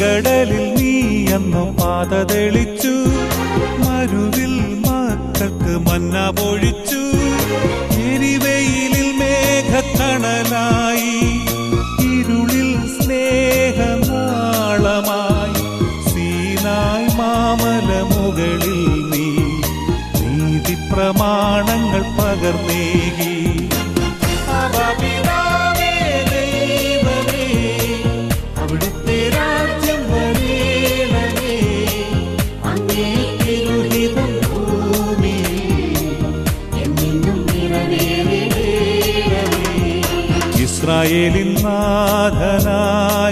ചെങ്കടലിൽ നീ അന്നു പാത തെളിച്ചു, മരുവിൽ മക്കൾക്ക് മന്ന പൊഴിച്ചു. എരിവെയിലിൽ മേഘത്തണലായി, ഇരുളിൽ സ്നേഹനാളമായി. സീനായ് മാമലമുകളിൽ നീ നീതി പ്രമാണങ്ങൾ പകർന്നേകി. അവിടുത്തെ രാജ്യം വരേണമേ, അങ്ങേ തിരുഹിതം ഭൂമിയിൽ എന്നെന്നും നിറവേറണമേ. ഇസ്രായേലിൻ നാഥനായ